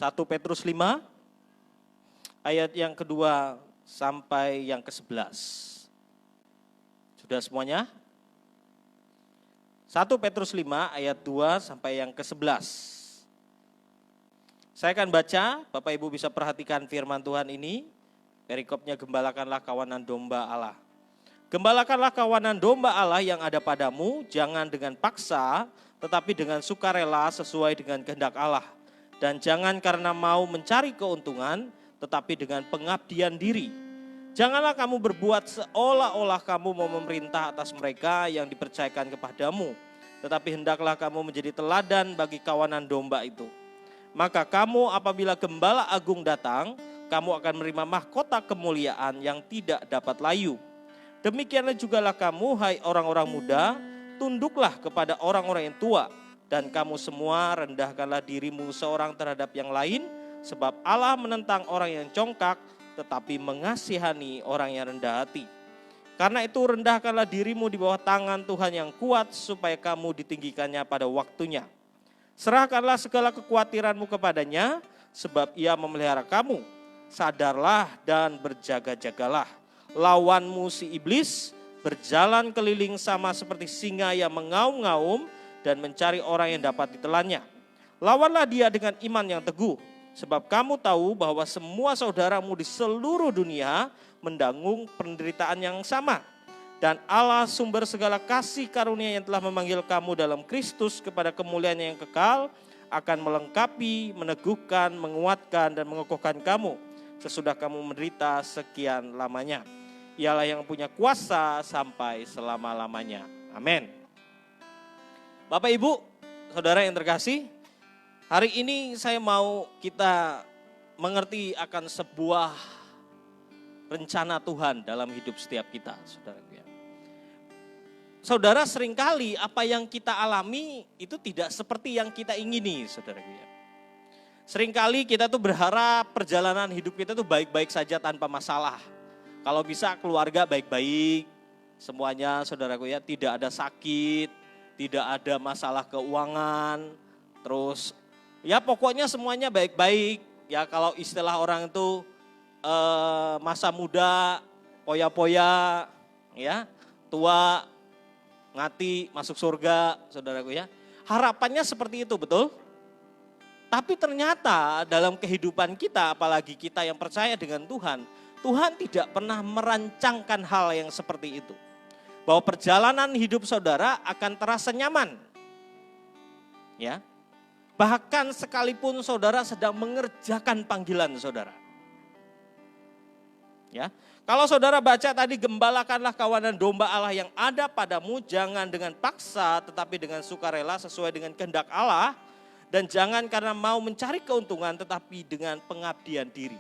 1 Petrus 5 ayat yang kedua sampai yang ke-11. Sudah semuanya? 1 Petrus 5 ayat 2 sampai yang ke-11. Saya akan baca, Bapak Ibu bisa perhatikan firman Tuhan ini. Perikopnya, gembalakanlah kawanan domba Allah. Gembalakanlah kawanan domba Allah yang ada padamu, jangan dengan paksa, tetapi dengan sukarela sesuai dengan kehendak Allah. Dan jangan karena mau mencari keuntungan, tetapi dengan pengabdian diri. Janganlah kamu berbuat seolah-olah kamu mau memerintah atas mereka yang dipercayakan kepadamu, tetapi hendaklah kamu menjadi teladan bagi kawanan domba itu. Maka kamu apabila gembala agung datang, kamu akan menerima mahkota kemuliaan yang tidak dapat layu. Demikianlah jugalah kamu, hai orang-orang muda, tunduklah kepada orang-orang yang tua, dan kamu semua rendahkanlah dirimu seorang terhadap yang lain, sebab Allah menentang orang yang congkak, tetapi mengasihani orang yang rendah hati. Karena itu rendahkanlah dirimu di bawah tangan Tuhan yang kuat, supaya kamu ditinggikannya pada waktunya. Serahkanlah segala kekhawatiranmu kepadanya, sebab ia memelihara kamu. Sadarlah dan berjaga-jagalah. Lawanmu si iblis berjalan keliling sama seperti singa yang mengaum-ngaum dan mencari orang yang dapat ditelannya. Lawanlah dia dengan iman yang teguh, sebab kamu tahu bahwa semua saudaramu di seluruh dunia menanggung penderitaan yang sama. Dan Allah sumber segala kasih karunia yang telah memanggil kamu dalam Kristus kepada kemuliaan yang kekal, akan melengkapi, meneguhkan, menguatkan dan mengokohkan kamu sesudah kamu menderita sekian lamanya. Ialah yang punya kuasa sampai selama-lamanya. Amin. Bapak Ibu, saudara yang terkasih, hari ini saya mau kita mengerti akan sebuah rencana Tuhan dalam hidup setiap kita, saudara. Saudara, seringkali apa yang kita alami itu tidak seperti yang kita ingini, saudara. Seringkali kita tuh berharap perjalanan hidup kita tuh baik-baik saja tanpa masalah. Kalau bisa keluarga baik-baik, semuanya saudaraku ya, tidak ada sakit, tidak ada masalah keuangan, terus ya pokoknya semuanya baik-baik. Ya kalau istilah orang itu masa muda poya-poya, ya tua ngati masuk surga, saudaraku ya. Harapannya seperti itu, betul? Tapi ternyata dalam kehidupan kita, apalagi kita yang percaya dengan Tuhan, Tuhan tidak pernah merancangkan hal yang seperti itu. Bahwa perjalanan hidup saudara akan terasa nyaman. Ya. Bahkan sekalipun saudara sedang mengerjakan panggilan saudara. Ya. Kalau saudara baca tadi, gembalakanlah kawanan domba Allah yang ada padamu, jangan dengan paksa tetapi dengan sukarela sesuai dengan kehendak Allah, dan jangan karena mau mencari keuntungan tetapi dengan pengabdian diri.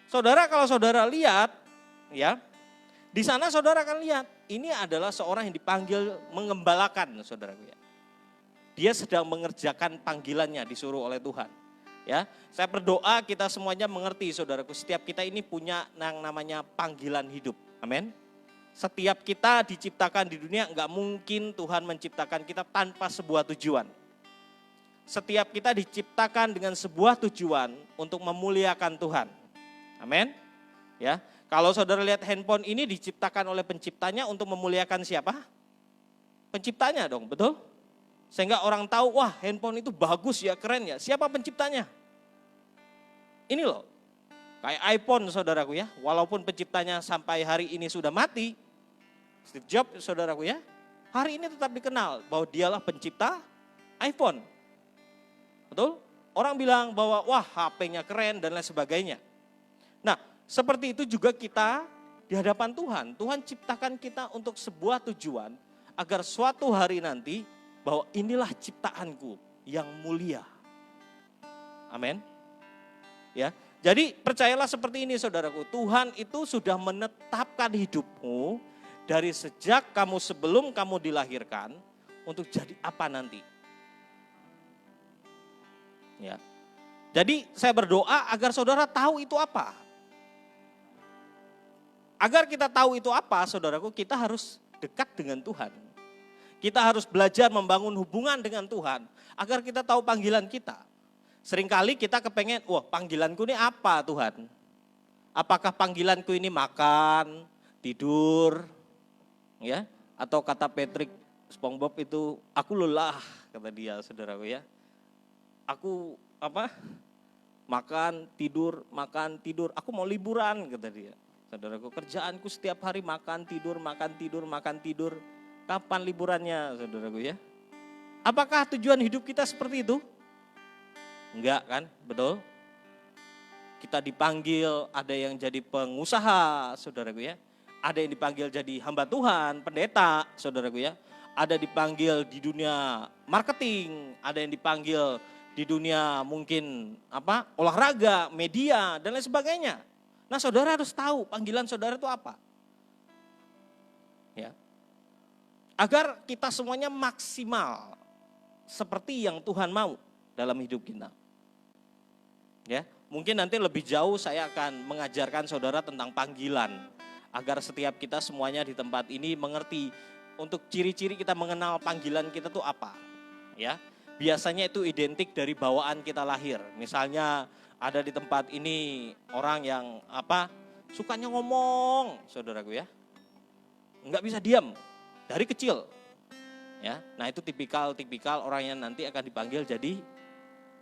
Saudara, kalau saudara lihat, ya, di sana saudara akan lihat, ini adalah seorang yang dipanggil mengembalakan, saudara. Dia sedang mengerjakan panggilannya, disuruh oleh Tuhan. Ya, saya berdoa kita semuanya mengerti, saudaraku, setiap kita ini punya yang namanya panggilan hidup. Amin. Setiap kita diciptakan di dunia, enggak mungkin Tuhan menciptakan kita tanpa sebuah tujuan. Setiap kita diciptakan dengan sebuah tujuan untuk memuliakan Tuhan. Amin. Ya, kalau saudara lihat handphone ini diciptakan oleh penciptanya untuk memuliakan siapa? Penciptanya dong, betul? Sehingga orang tahu, wah handphone itu bagus ya, keren ya. Siapa penciptanya? Ini loh, kayak iPhone saudaraku ya. Walaupun penciptanya sampai hari ini sudah mati, Steve Jobs saudaraku ya, hari ini tetap dikenal bahwa dialah pencipta iPhone. Betul? Orang bilang bahwa wah HP-nya keren dan lain sebagainya. Nah, seperti itu juga kita di hadapan Tuhan. Tuhan ciptakan kita untuk sebuah tujuan agar suatu hari nanti bahwa inilah ciptaanku yang mulia. Amin. Ya. Jadi percayalah seperti ini saudaraku, Tuhan itu sudah menetapkan hidupmu dari sejak kamu sebelum kamu dilahirkan untuk jadi apa nanti. Ya. Jadi saya berdoa agar saudara tahu itu apa. Agar kita tahu itu apa, saudaraku, kita harus dekat dengan Tuhan. Kita harus belajar membangun hubungan dengan Tuhan agar kita tahu panggilan kita. Seringkali kita kepengen, wah panggilanku ini apa Tuhan? Apakah panggilanku ini makan, tidur, ya? Atau kata Patrick SpongeBob itu, aku lelah, kata dia, saudaraku ya. Aku makan, tidur, aku mau liburan, kata dia. Saudaraku, kerjaanku setiap hari makan, tidur, makan, tidur, makan, tidur. Kapan liburannya, saudaraku ya? Apakah tujuan hidup kita seperti itu? Enggak kan, betul? Kita dipanggil, ada yang jadi pengusaha, saudaraku ya. Ada yang dipanggil jadi hamba Tuhan, pendeta, saudaraku ya. Ada dipanggil di dunia marketing, ada yang dipanggil di dunia mungkin olahraga, media, dan lain sebagainya. Nah saudara harus tahu panggilan saudara itu apa. Ya. Agar kita semuanya maksimal seperti yang Tuhan mau dalam hidup kita. Ya, mungkin nanti lebih jauh saya akan mengajarkan saudara tentang panggilan agar setiap kita semuanya di tempat ini mengerti untuk ciri-ciri kita mengenal panggilan kita tuh apa. Ya, biasanya itu identik dari bawaan kita lahir. Misalnya ada di tempat ini orang yang sukanya ngomong, saudaraku ya, nggak bisa diam dari kecil. Ya, nah itu tipikal orang yang nanti akan dipanggil jadi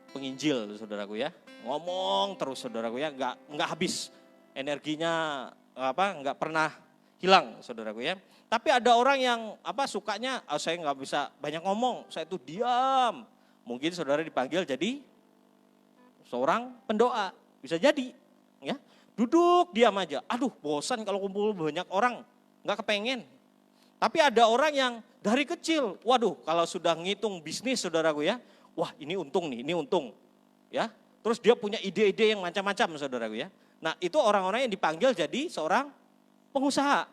penginjil, saudaraku ya. Ngomong terus, saudaraku ya, nggak habis energinya, nggak pernah hilang, saudaraku ya. Tapi ada orang yang sukanya, saya nggak bisa banyak ngomong, saya itu diam. Mungkin saudara dipanggil jadi seorang pendoa, bisa jadi, ya. Duduk diam aja, aduh bosan kalau kumpul banyak orang, nggak kepengen. Tapi ada orang yang dari kecil, waduh kalau sudah ngitung bisnis, saudaraku ya, wah ini untung nih, ini untung, ya. Terus dia punya ide-ide yang macam-macam, saudaraku ya. Nah itu orang-orang yang dipanggil jadi seorang pengusaha.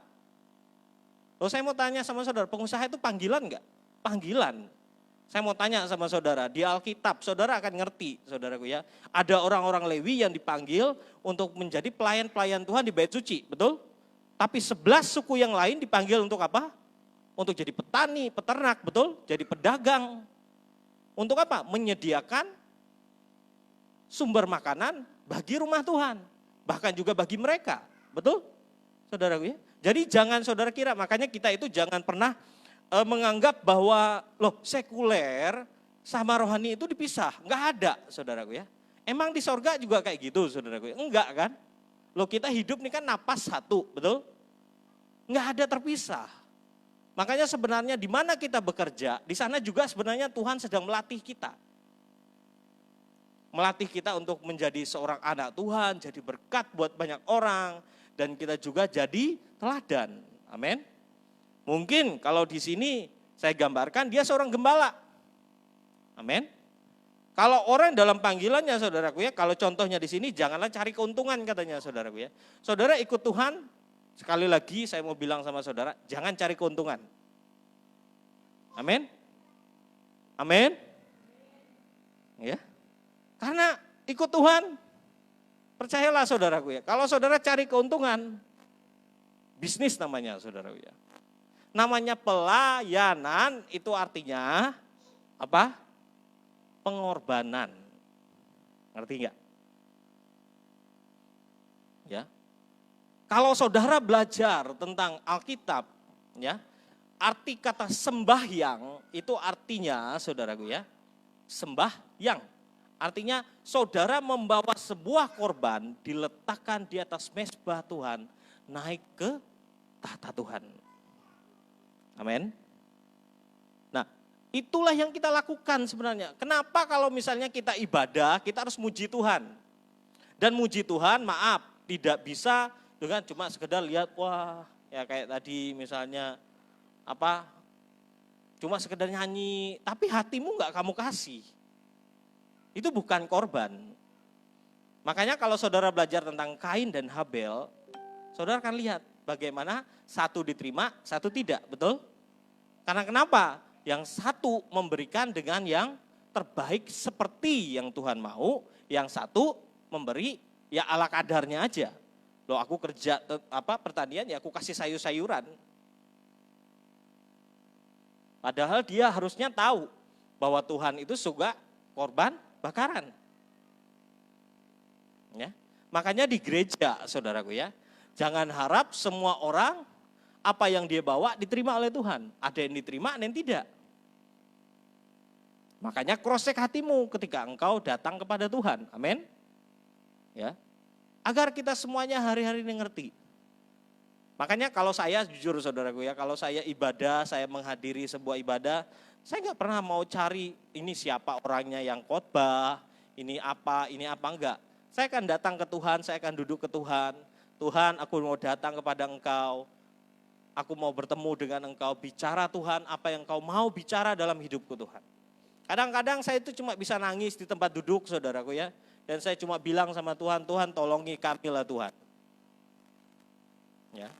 Loh saya mau tanya sama saudara, pengusaha itu panggilan enggak? Panggilan. Saya mau tanya sama saudara, di Alkitab saudara akan ngerti, saudaraku ya. Ada orang-orang Lewi yang dipanggil untuk menjadi pelayan-pelayan Tuhan di Bait Suci, betul? Tapi 11 suku yang lain dipanggil untuk apa? Untuk jadi petani, peternak, betul? Jadi pedagang. Untuk apa? Menyediakan sumber makanan bagi rumah Tuhan. Bahkan juga bagi mereka. Betul? Saudaraku ya. Jadi jangan saudara kira, makanya kita itu jangan pernah menganggap bahwa sekuler sama rohani itu dipisah. Enggak ada, saudaraku ya. Emang di sorga juga kayak gitu, saudaraku ya? Enggak kan? Kita hidup nih kan napas satu, betul? Enggak ada terpisah. Makanya sebenarnya di mana kita bekerja, di sana juga sebenarnya Tuhan sedang melatih kita. Melatih kita untuk menjadi seorang anak Tuhan, jadi berkat buat banyak orang, dan kita juga jadi teladan. Amin. Mungkin kalau di sini saya gambarkan dia seorang gembala. Amin. Kalau orang dalam panggilannya, saudaraku ya, kalau contohnya di sini janganlah cari keuntungan katanya, saudaraku ya. Saudara ikut Tuhan, sekali lagi saya mau bilang sama saudara, jangan cari keuntungan. Amin. Amin. Ya. Karena ikut Tuhan, percayalah saudaraku ya, kalau saudara cari keuntungan, bisnis namanya saudaraku ya. Namanya pelayanan itu artinya apa? Pengorbanan. Ngerti enggak? Ya. Kalau saudara belajar tentang Alkitab, ya, arti kata sembahyang itu artinya, saudaraku ya, sembahyang. Artinya saudara membawa sebuah korban diletakkan di atas mezbah Tuhan, naik ke tahta Tuhan. Amin. Nah, itulah yang kita lakukan sebenarnya. Kenapa kalau misalnya kita ibadah, kita harus muji Tuhan. Dan muji Tuhan, maaf, tidak bisa dengan cuma sekedar lihat, wah, ya kayak tadi misalnya cuma sekedar nyanyi, tapi hatimu enggak kamu kasih. Itu bukan korban. Makanya kalau saudara belajar tentang Kain dan Habel, saudara akan lihat bagaimana satu diterima, satu tidak, betul? Karena kenapa? Yang satu memberikan dengan yang terbaik seperti yang Tuhan mau, yang satu memberi ya ala kadarnya aja. Loh aku kerja pertanian ya aku kasih sayur-sayuran. Padahal dia harusnya tahu bahwa Tuhan itu suka korban bakaran. Ya. Makanya di gereja, saudaraku ya, jangan harap semua orang apa yang dia bawa diterima oleh Tuhan. Ada yang diterima, ada yang tidak. Makanya cross-check hatimu ketika engkau datang kepada Tuhan. Amin. Ya. Agar kita semuanya hari-hari ini ngerti. Makanya kalau saya jujur saudaraku ya, kalau saya ibadah, saya menghadiri sebuah ibadah, saya nggak pernah mau cari ini siapa orangnya yang khotbah, ini apa enggak. Saya akan datang ke Tuhan, saya akan duduk ke Tuhan. Tuhan, aku mau datang kepada Engkau. Aku mau bertemu dengan Engkau, bicara Tuhan apa yang Engkau mau bicara dalam hidupku Tuhan. Kadang-kadang saya itu cuma bisa nangis di tempat duduk saudaraku ya. Dan saya cuma bilang sama Tuhan, Tuhan tolongi kami lah Tuhan. Ya.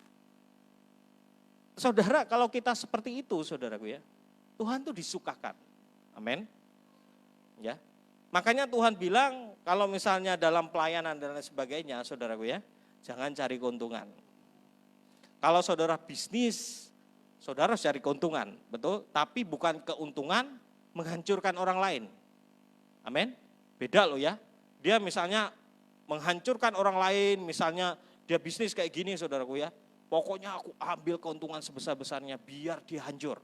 Saudara, kalau kita seperti itu saudaraku ya, Tuhan tuh disukakan. Amin. Ya. Makanya Tuhan bilang kalau misalnya dalam pelayanan dan lain sebagainya saudaraku ya, jangan cari keuntungan. Kalau saudara bisnis, saudara harus cari keuntungan, betul? Tapi bukan keuntungan menghancurkan orang lain. Amin. Beda loh ya. Dia misalnya menghancurkan orang lain, misalnya dia bisnis kayak gini saudaraku ya. Pokoknya aku ambil keuntungan sebesar-besarnya biar dia hancur.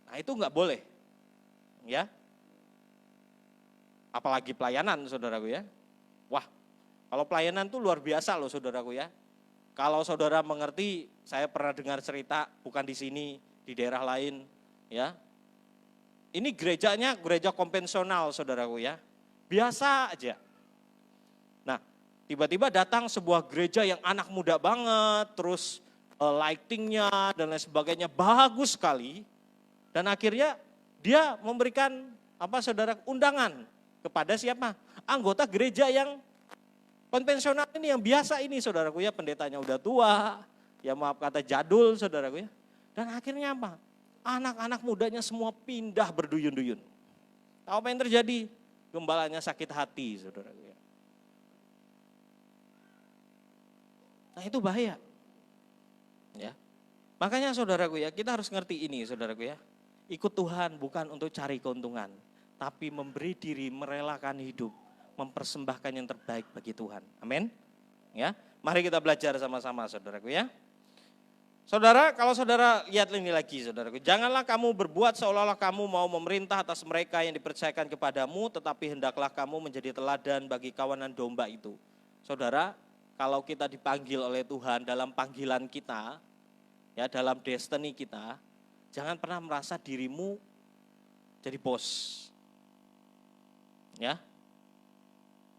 Nah itu enggak boleh. Ya. Apalagi pelayanan saudaraku ya. Wah, kalau pelayanan tuh luar biasa loh saudaraku ya. Kalau saudara mengerti, saya pernah dengar cerita bukan di sini, di daerah lain ya. Ini gerejanya gereja konvensional saudaraku ya. Biasa aja. Nah, tiba-tiba datang sebuah gereja yang anak muda banget, terus lightingnya dan lain sebagainya bagus sekali. Dan akhirnya dia memberikan saudara undangan kepada siapa? Anggota gereja yang konvensional ini, yang biasa ini saudaraku ya, pendetanya udah tua, ya maaf kata jadul saudaraku ya. Dan akhirnya apa? Anak-anak mudanya semua pindah berduyun-duyun. Tahu apa yang terjadi? Gembalanya sakit hati saudaraku ya. Nah itu bahaya. Ya. Makanya saudaraku ya, kita harus ngerti ini saudaraku ya. Ikut Tuhan bukan untuk cari keuntungan, tapi memberi diri, merelakan hidup, mempersembahkan yang terbaik bagi Tuhan. Amin. Ya. Mari kita belajar sama-sama saudaraku ya. Saudara, kalau saudara lihat ini lagi saudaraku, janganlah kamu berbuat seolah-olah kamu mau memerintah atas mereka yang dipercayakan kepadamu, tetapi hendaklah kamu menjadi teladan bagi kawanan domba itu. Saudara, kalau kita dipanggil oleh Tuhan dalam panggilan kita, ya dalam destiny kita, jangan pernah merasa dirimu jadi bos. Ya.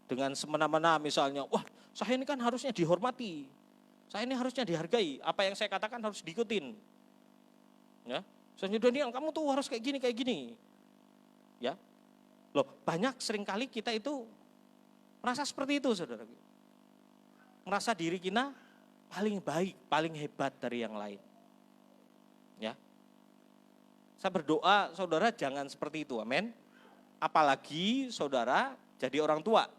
Dengan semena-mena misalnya, wah saya ini kan harusnya dihormati. Saya ini harusnya dihargai, apa yang saya katakan harus diikutin. Ya, Soalnya Daniel, kamu tuh harus kayak gini. Ya, loh banyak seringkali kita itu merasa seperti itu saudara. Merasa diri kita paling baik, paling hebat dari yang lain. Ya, saya berdoa saudara jangan seperti itu, amin. Apalagi saudara jadi orang tua.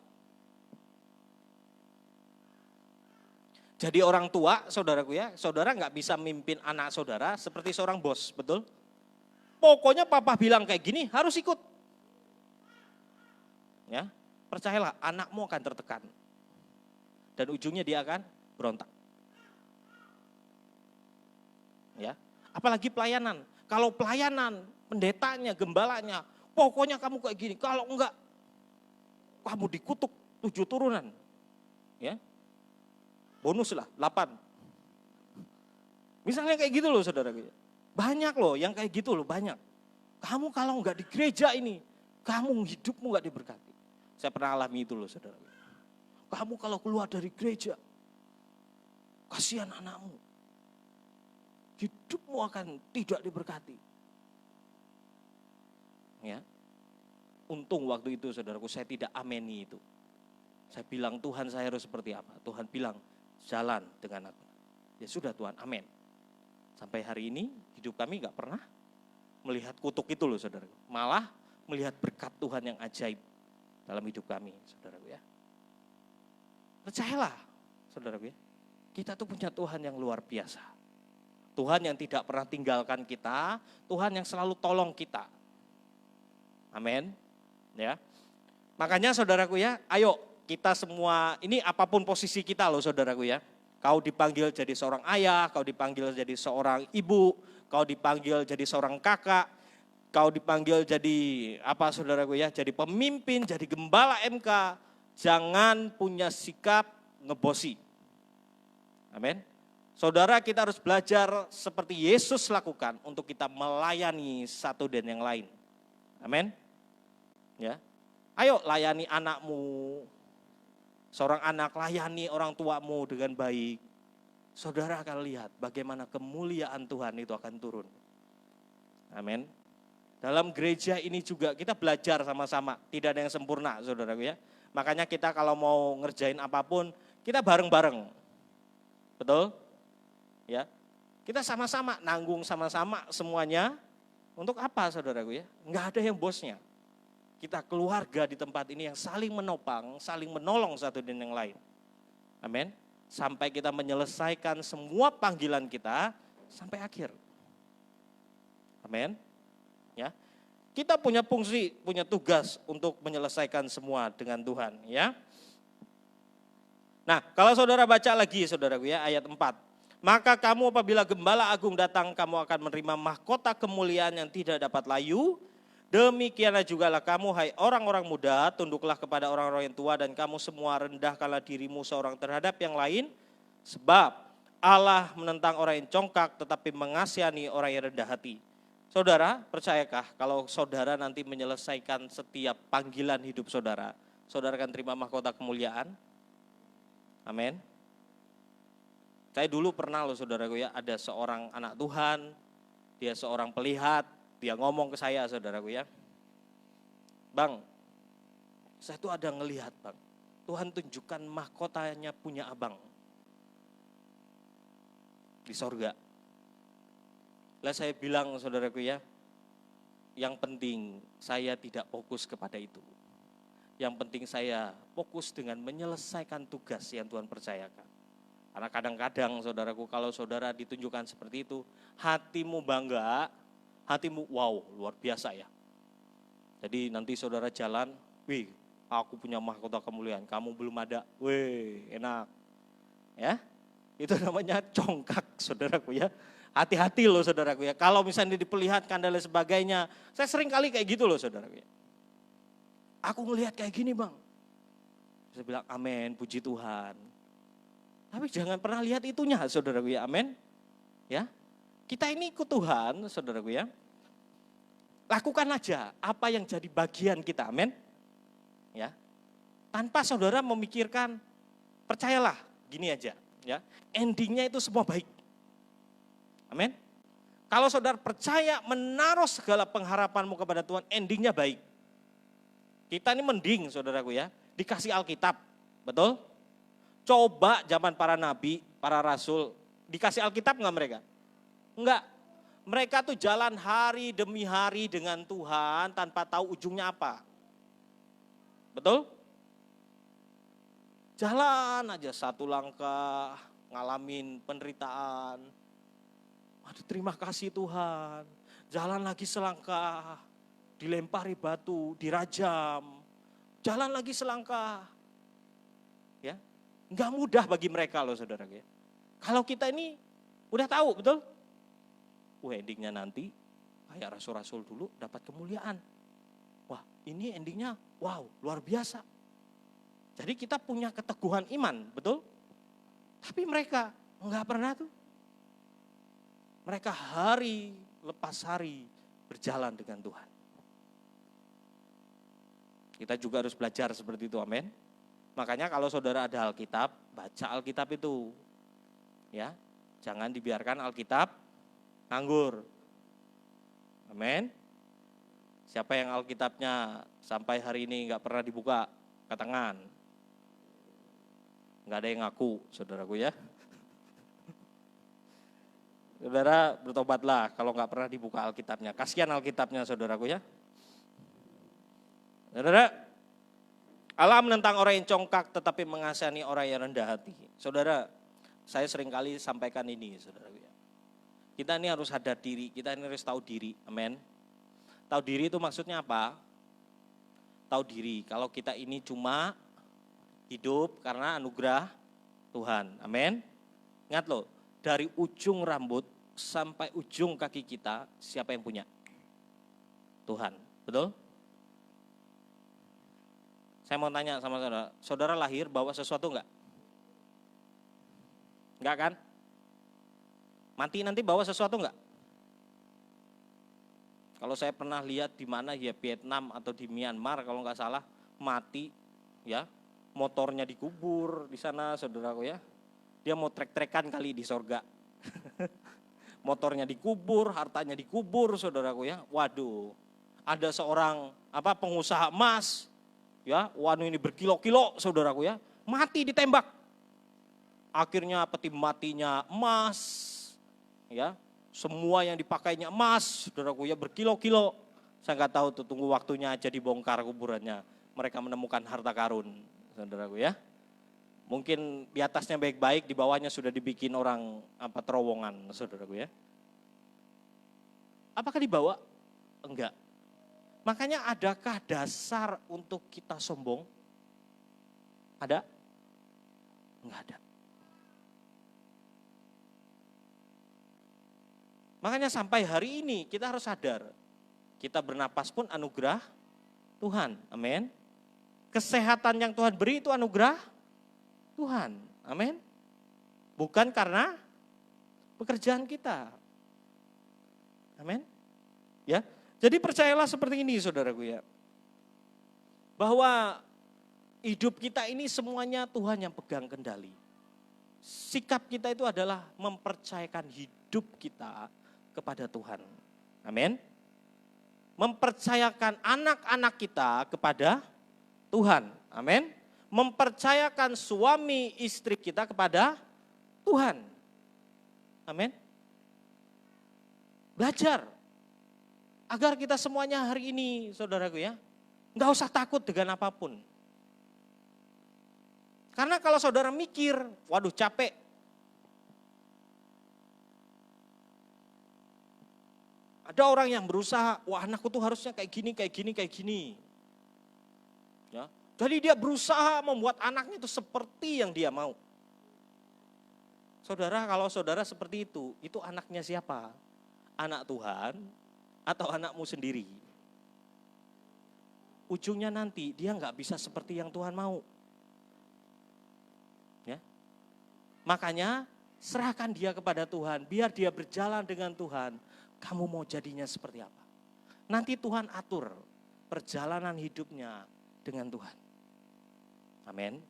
Jadi orang tua, saudaraku ya, saudara nggak bisa mimpin anak saudara seperti seorang bos, betul? Pokoknya papa bilang kayak gini, harus ikut. Ya, percayalah, anakmu akan tertekan. Dan ujungnya dia akan berontak. Ya, apalagi pelayanan. Kalau pelayanan, pendetanya, gembalanya, pokoknya kamu kayak gini, kalau enggak, kamu dikutuk 7 turunan. Ya. Bonus lah, 8. Misalnya kayak gitu loh saudara. Banyak loh yang kayak gitu loh, banyak. Kamu kalau enggak di gereja ini, kamu hidupmu enggak diberkati. Saya pernah alami itu loh saudara. Kamu kalau keluar dari gereja, kasihan anakmu. Hidupmu akan tidak diberkati. Ya. Untung waktu itu saudaraku saya tidak ameni itu. Saya bilang Tuhan saya harus seperti apa? Tuhan bilang jalan dengan aku. Ya sudah Tuhan, amin. Sampai hari ini hidup kami gak pernah melihat kutuk itu loh saudara. Malah melihat berkat Tuhan yang ajaib dalam hidup kami saudara ya. Percayalah saudara ya. Kita tuh punya Tuhan yang luar biasa. Tuhan yang tidak pernah tinggalkan kita, Tuhan yang selalu tolong kita. Amin. Ya. Makanya saudaraku ya, ayo kita semua, ini apapun posisi kita loh saudaraku ya. Kau dipanggil jadi seorang ayah, kau dipanggil jadi seorang ibu, kau dipanggil jadi seorang kakak, kau dipanggil jadi apa saudaraku ya, jadi pemimpin, jadi gembala MK. Jangan punya sikap ngebosi. Amin. Saudara, kita harus belajar seperti Yesus lakukan untuk kita melayani satu dan yang lain. Amin. Ya. Ayo layani anakmu. Seorang anak layani orang tuamu dengan baik. Saudara akan lihat bagaimana kemuliaan Tuhan itu akan turun. Amin. Dalam gereja ini juga kita belajar sama-sama. Tidak ada yang sempurna saudaraku ya. Makanya kita kalau mau ngerjain apapun, kita bareng-bareng. Betul? Ya. Kita sama-sama nanggung sama-sama semuanya. Untuk apa saudaraku ya? Enggak ada yang bosnya. Kita keluarga di tempat ini yang saling menopang, saling menolong satu dan yang lain. Amin. Sampai kita menyelesaikan semua panggilan kita sampai akhir. Amin. Ya. Kita punya fungsi, punya tugas untuk menyelesaikan semua dengan Tuhan, ya. Nah, kalau saudara baca lagi saudaraku ya ayat 4. Maka kamu apabila gembala agung datang, kamu akan menerima mahkota kemuliaan yang tidak dapat layu. Demikianlah jugalah kamu, hai orang-orang muda, tunduklah kepada orang-orang yang tua dan kamu semua rendahkanlah dirimu seorang terhadap yang lain. Sebab Allah menentang orang yang congkak tetapi mengasihani orang yang rendah hati. Saudara, percayakah kalau saudara nanti menyelesaikan setiap panggilan hidup saudara, saudara akan terima mahkota kemuliaan? Amin. Saya dulu pernah loh saudaraku ya, ada seorang anak Tuhan, dia seorang pelihat. Dia ngomong ke saya saudaraku ya, Bang, saya tuh ada ngelihat Bang, Tuhan tunjukkan mahkotanya punya abang di sorga. Lah saya bilang saudaraku ya, yang penting saya tidak fokus kepada itu. Yang penting saya fokus dengan menyelesaikan tugas yang Tuhan percayakan. Karena kadang-kadang saudaraku kalau saudara ditunjukkan seperti itu, hatimu bangga, hatimu wow luar biasa ya. Jadi nanti saudara jalan, wih aku punya mahkota kemuliaan, kamu belum ada, wih enak. Ya, itu namanya congkak saudaraku ya. Hati-hati loh saudaraku ya, kalau misalnya diperlihatkan dan lain sebagainya. Saya sering kali kayak gitu loh saudaraku ya. Aku ngelihat kayak gini Bang. Saya bilang amin, puji Tuhan. Tapi jangan pernah lihat itunya saudaraku ya, amin. Ya. Kita ini ikut Tuhan, saudaraku ya. Lakukan aja apa yang jadi bagian kita, amin. Ya. Tanpa saudara memikirkan, percayalah, gini aja, ya. Endingnya itu semua baik. Amin. Kalau saudara percaya menaruh segala pengharapanmu kepada Tuhan, endingnya baik. Kita ini mending, saudaraku ya, dikasih Alkitab, betul? Coba zaman para nabi, para rasul, dikasih Alkitab enggak mereka? Enggak, mereka tuh jalan hari demi hari dengan Tuhan tanpa tahu ujungnya apa. Betul? Jalan aja satu langkah, ngalamin penderitaan. Aduh terima kasih Tuhan. Jalan lagi selangkah, dilempari batu, dirajam. Jalan lagi selangkah. Ya, enggak mudah bagi mereka loh saudara. Kalau kita ini udah tahu, betul? Endingnya nanti kayak rasul-rasul dulu dapat kemuliaan. Wah ini endingnya wow luar biasa. Jadi kita punya keteguhan iman, betul? Tapi mereka enggak pernah tuh. Mereka hari lepas hari berjalan dengan Tuhan. Kita juga harus belajar seperti itu, amin. Makanya kalau saudara ada Alkitab, baca Alkitab itu. Ya, jangan dibiarkan Alkitab nganggur. Amin. Siapa yang Alkitabnya sampai hari ini enggak pernah dibuka? Angkat tangan. Enggak ada yang ngaku, saudaraku ya. Saudara bertobatlah kalau enggak pernah dibuka Alkitabnya. Kasihan Alkitabnya saudaraku ya. Saudara, Allah menentang orang yang congkak tetapi mengasihani orang yang rendah hati. Saudara, saya seringkali sampaikan ini saudaraku ya. Kita ini harus sadar diri, kita ini harus tahu diri, amin. Tahu diri itu maksudnya apa? Tahu diri, kalau kita ini cuma Hidup karena anugerah Tuhan. Amin. Ingat loh, dari ujung rambut sampai ujung kaki kita, siapa yang punya? Tuhan. Betul? Saya mau tanya sama saudara, saudara lahir bawa sesuatu enggak? Enggak kan? Mati nanti bawa sesuatu enggak? Kalau saya pernah lihat di mana ya, Vietnam atau di Myanmar kalau enggak salah, mati ya, motornya dikubur di sana saudaraku ya. Dia mau trek-trekan kali di sorga. Motornya dikubur, hartanya dikubur saudaraku ya. Waduh, ada seorang pengusaha emas ya, ini berkilo-kilo saudaraku ya, mati ditembak. Akhirnya peti matinya emas ya, semua yang dipakainya emas saudaraku ya, berkilo-kilo. Saya nggak tahu tuh, tunggu waktunya aja dibongkar kuburannya. Mereka menemukan harta karun saudaraku ya. Mungkin di atasnya baik-baik, di bawahnya sudah dibikin orang terowongan saudaraku ya. Apakah dibawa? Enggak. Makanya adakah dasar untuk kita sombong? Ada? Enggak ada. Makanya sampai hari ini kita harus sadar, kita bernapas pun anugerah Tuhan. Amin. Kesehatan yang Tuhan beri itu anugerah Tuhan. Amin. Bukan karena pekerjaan kita. Amin. Ya. Jadi percayalah seperti ini saudaraku ya. Bahwa hidup kita ini semuanya Tuhan yang pegang kendali. Sikap kita itu adalah mempercayakan hidup kita kepada Tuhan. Amin. Mempercayakan anak-anak kita kepada Tuhan. Amin. Mempercayakan suami istri kita kepada Tuhan. Amin. Belajar agar kita semuanya hari ini saudaraku ya, enggak usah takut dengan apapun. Karena kalau saudara mikir, waduh capek. Ada orang yang berusaha, wah anakku tuh harusnya kayak gini, kayak gini, kayak gini. Ya, jadi dia berusaha membuat anaknya itu seperti yang dia mau. Saudara, kalau saudara seperti itu anaknya siapa? Anak Tuhan atau anakmu sendiri? Ujungnya nanti dia nggak bisa seperti yang Tuhan mau. Ya, makanya serahkan dia kepada Tuhan, biar dia berjalan dengan Tuhan. Kamu mau jadinya seperti apa? Nanti Tuhan atur perjalanan hidupnya dengan Tuhan. Amin.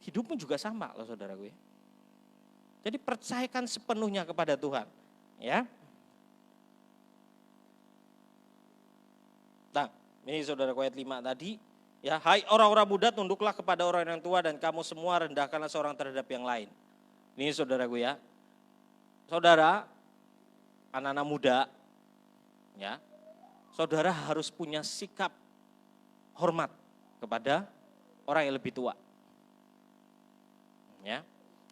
Hidupmu juga sama loh saudaraku ya. Jadi percayakan sepenuhnya kepada Tuhan. Ya. Nah, ini saudaraku ayat 5 tadi. Ya, hai orang-orang muda, tunduklah kepada orang yang tua, dan kamu semua rendahkanlah seorang terhadap yang lain. Ini saudaraku ya. Saudara, anak-anak muda, ya, saudara harus punya sikap hormat kepada orang yang lebih tua. Ya.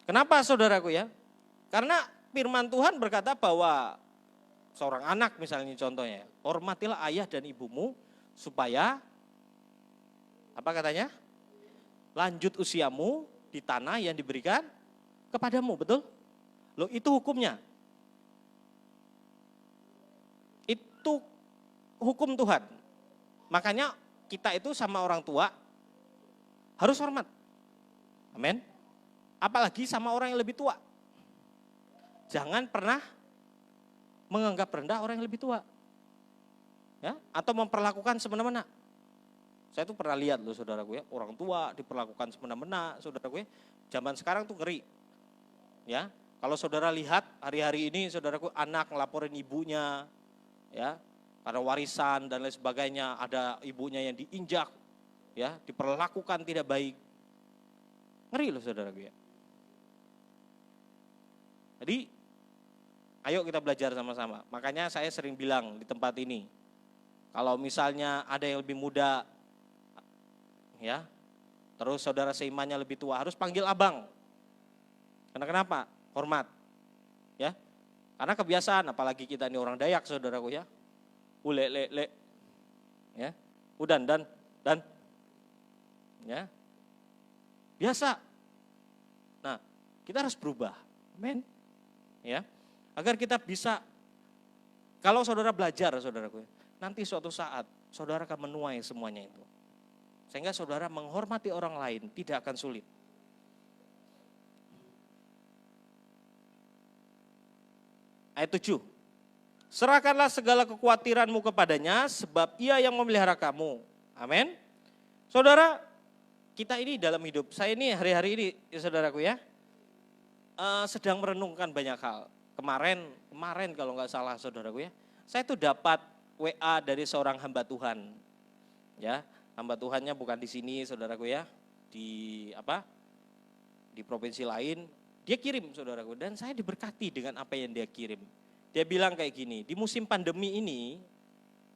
Kenapa saudaraku ya? Karena firman Tuhan berkata bahwa seorang anak misalnya contohnya, hormatilah ayah dan ibumu supaya apa katanya? Lanjut usiamu di tanah yang diberikan kepadamu, betul? Loh, itu hukumnya. Itu hukum Tuhan. Makanya kita itu sama orang tua harus hormat. Amin. Apalagi sama orang yang lebih tua. Jangan pernah menganggap rendah orang yang lebih tua. Ya, atau memperlakukan semena-mena. Saya tuh pernah lihat loh saudaraku ya, orang tua diperlakukan semena-mena saudaraku ya. Zaman sekarang tuh ngeri. Ya, kalau saudara lihat hari-hari ini saudaraku, anak ngelaporin ibunya ya, karena warisan dan lain sebagainya, ada ibunya yang diinjak ya, diperlakukan tidak baik. Ngeri loh saudaraku ya. Jadi ayo kita belajar sama-sama. Makanya saya sering bilang di tempat ini, kalau misalnya ada yang lebih muda ya, terus saudara seimannya lebih tua, harus panggil abang. Karena kenapa? Hormat. Ya. Karena kebiasaan, apalagi kita ini orang Dayak saudaraku ya. Le. Ya. Udan dan. Ya. Biasa. Nah, kita harus berubah. Amin. Ya. Agar kita bisa, kalau saudara belajar, saudaraku, nanti suatu saat saudara akan menuai semuanya itu. Sehingga saudara menghormati orang lain tidak akan sulit. Ayat 7. Serahkanlah segala kekhawatiranmu kepadanya sebab ia yang memelihara kamu. Amin. Saudara, kita ini dalam hidup, saya ini hari-hari ini ya saudaraku ya, sedang merenungkan banyak hal. Kemarin kalau nggak salah saudaraku ya, saya tuh dapat WA dari seorang hamba Tuhan. Ya, hamba Tuhannya bukan di sini saudaraku ya, di provinsi lain. Dia kirim saudaraku dan saya diberkati dengan apa yang dia kirim. Dia bilang kayak gini, di musim pandemi ini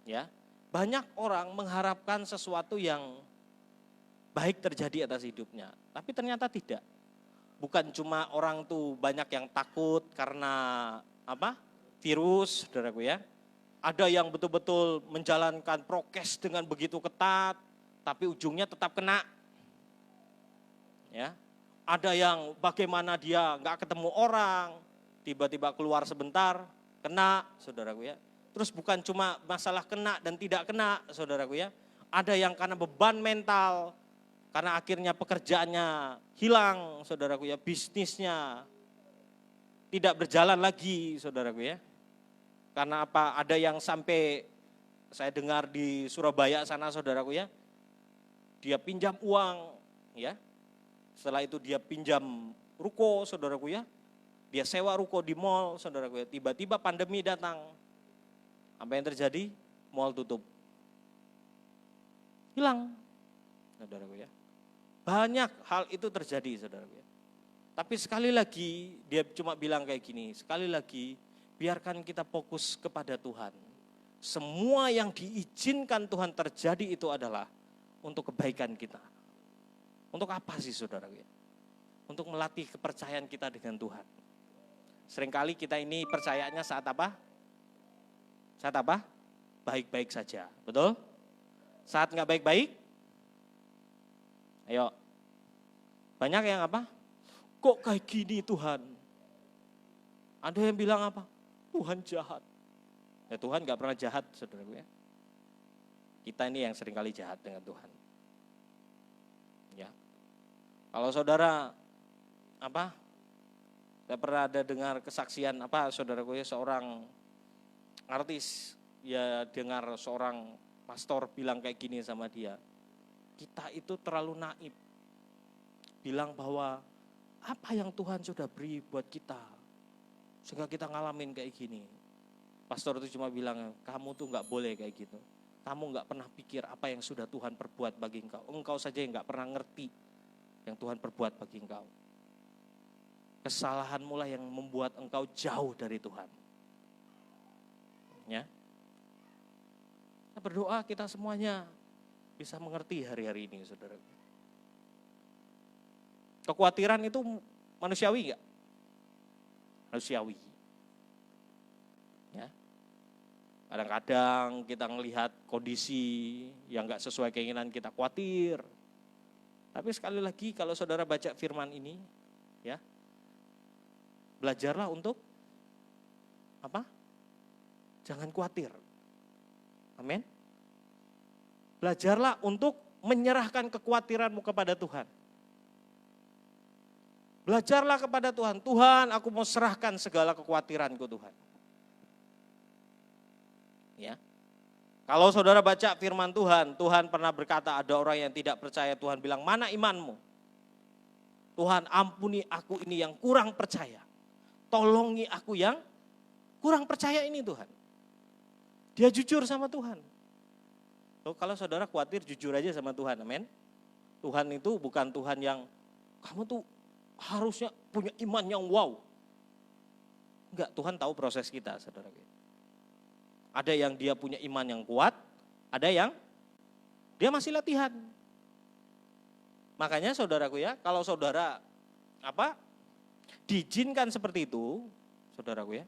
ya, banyak orang mengharapkan sesuatu yang baik terjadi atas hidupnya, tapi ternyata tidak. Bukan cuma orang tuh banyak yang takut karena virus, saudaraku ya. Ada yang betul-betul menjalankan prokes dengan begitu ketat, tapi ujungnya tetap kena. Ya, ada yang bagaimana dia nggak ketemu orang, tiba-tiba keluar sebentar, kena, saudaraku ya. Terus bukan cuma masalah kena dan tidak kena, saudaraku ya. Ada yang karena beban mental, karena akhirnya pekerjaannya hilang, saudaraku ya, bisnisnya tidak berjalan lagi, saudaraku ya. Karena apa? Ada yang sampai saya dengar di Surabaya sana, saudaraku ya, dia pinjam uang, ya. Setelah itu dia pinjam ruko, saudaraku ya. Dia sewa ruko di mall, saudaraku ya. Tiba-tiba pandemi datang. Apa yang terjadi? Mall tutup. Hilang, saudaraku ya. Banyak hal itu terjadi, saudaraku ya. Tapi sekali lagi dia cuma bilang kayak gini, sekali lagi biarkan kita fokus kepada Tuhan. Semua yang diizinkan Tuhan terjadi itu adalah untuk kebaikan kita. Untuk apa sih saudaraku ya? Untuk melatih kepercayaan kita dengan Tuhan. Seringkali kita ini percayanya saat apa? Saat apa? Baik-baik saja, betul? Saat nggak baik-baik? Ayo, banyak yang apa? Kok kayak gini Tuhan? Ada yang bilang apa? Tuhan jahat. Ya Tuhan gak pernah jahat, saudaraku ya. Kita ini yang seringkali jahat dengan Tuhan. Ya, kalau saudara saya pernah ada dengar kesaksian saudaraku ya, seorang artis ya dengar seorang pastor bilang kayak gini sama dia. Kita itu terlalu naif, bilang bahwa apa yang Tuhan sudah beri buat kita, sehingga kita ngalamin kayak gini. Pastor itu cuma bilang, kamu tuh gak boleh kayak gitu. Kamu gak pernah pikir apa yang sudah Tuhan perbuat bagi engkau. Engkau saja yang gak pernah ngerti yang Tuhan perbuat bagi engkau. Kesalahanmu lah yang membuat engkau jauh dari Tuhan. Ya, kita berdoa kita semuanya bisa mengerti hari-hari ini, saudara. Kekhawatiran itu manusiawi enggak? Manusiawi. Ya. Kadang-kadang kita melihat kondisi yang enggak sesuai keinginan kita, khawatir. Tapi sekali lagi kalau saudara baca firman ini, ya, belajarlah untuk jangan khawatir. Amin. Belajarlah untuk menyerahkan kekhawatiranmu kepada Tuhan. Belajarlah kepada Tuhan. Tuhan, aku mau serahkan segala kekhawatiranku Tuhan. Ya. Kalau saudara baca firman Tuhan, Tuhan pernah berkata ada orang yang tidak percaya, Tuhan bilang, mana imanmu? Tuhan ampuni aku ini yang kurang percaya. Tolongi aku yang kurang percaya ini Tuhan. Dia jujur sama Tuhan. Kalau saudara khawatir, jujur aja sama Tuhan, amin. Tuhan itu bukan Tuhan yang kamu tuh harusnya punya iman yang wow. Enggak, Tuhan tahu proses kita, saudara. Ada yang dia punya iman yang kuat, ada yang dia masih latihan. Makanya saudaraku ya, kalau saudara diizinkan seperti itu, saudaraku ya,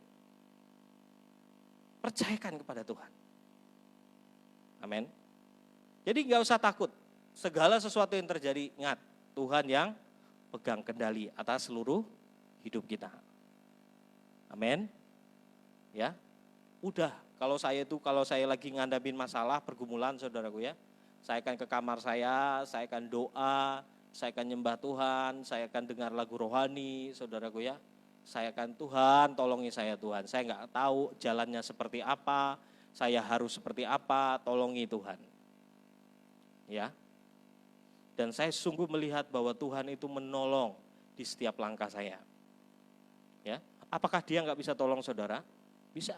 percayakan kepada Tuhan. Amin. Jadi enggak usah takut, segala sesuatu yang terjadi, ingat, Tuhan yang pegang kendali atas seluruh hidup kita. Amin. Ya. Udah, kalau saya lagi ngadapin masalah, pergumulan saudaraku ya, saya akan ke kamar saya akan doa, saya akan nyembah Tuhan, saya akan dengar lagu rohani, saudaraku ya. Saya akan, Tuhan tolongi saya Tuhan, saya nggak tahu jalannya seperti apa, saya harus seperti apa, tolongi Tuhan. Ya. Dan saya sungguh melihat bahwa Tuhan itu menolong di setiap langkah saya. Ya. Apakah dia nggak bisa tolong saudara? Bisa.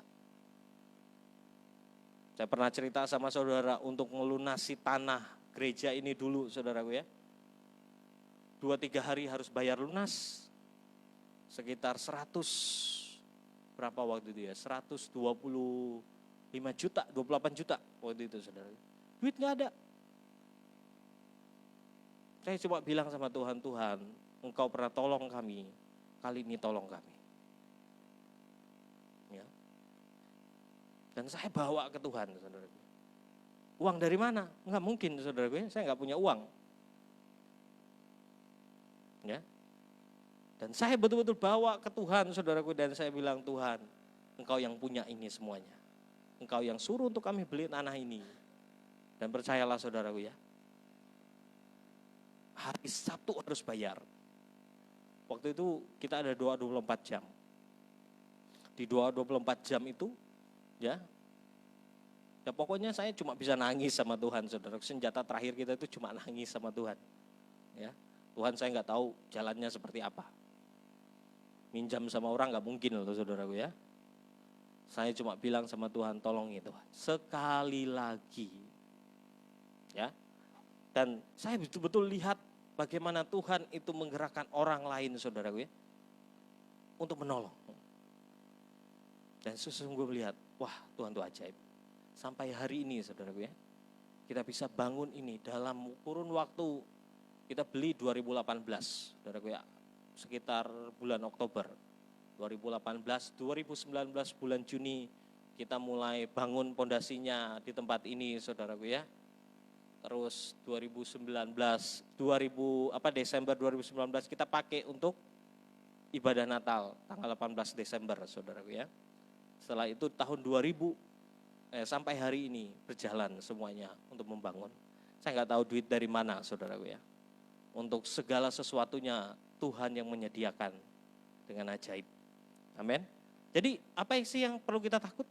Saya pernah cerita sama saudara untuk melunasi tanah gereja ini dulu saudaraku ya. 2-3 hari harus bayar lunas. Sekitar 100, berapa waktu itu ya, 125 juta, 28 juta waktu itu saudara. Duit gak ada. Saya cuma bilang sama Tuhan, Tuhan Engkau pernah tolong kami, kali ini tolong kami. Ya. Dan saya bawa ke Tuhan saudara. Uang dari mana? Enggak mungkin saudara gue, saya enggak punya uang. Ya. Dan saya betul-betul bawa ke Tuhan saudaraku, dan saya bilang, Tuhan Engkau yang punya ini semuanya. Engkau yang suruh untuk kami beli tanah ini. Dan percayalah saudaraku ya, hari Sabtu harus bayar. Waktu itu kita ada doa 24 jam. Di doa 24 jam itu ya pokoknya saya cuma bisa nangis sama Tuhan saudara. Senjata terakhir kita itu cuma nangis sama Tuhan. Ya, Tuhan saya nggak tahu jalannya seperti apa. Minjam sama orang nggak mungkin loh saudaraku ya. Saya cuma bilang sama Tuhan, tolong itu sekali lagi. Ya. Dan saya betul-betul lihat bagaimana Tuhan itu menggerakkan orang lain saudaraku ya, untuk menolong. Dan sesungguhnya melihat, wah Tuhan itu ajaib. Sampai hari ini saudaraku ya, kita bisa bangun ini dalam kurun waktu, kita beli 2018 saudaraku ya, sekitar bulan Oktober 2018, 2019 bulan Juni kita mulai bangun pondasinya di tempat ini saudaraku ya. Terus Desember 2019 kita pakai untuk ibadah Natal tanggal 18 Desember saudaraku ya. Setelah itu tahun 2000 sampai hari ini berjalan semuanya untuk membangun. Saya nggak tahu duit dari mana saudaraku ya. Untuk segala sesuatunya Tuhan yang menyediakan dengan ajaib. Amin. Jadi apa sih yang perlu kita takut?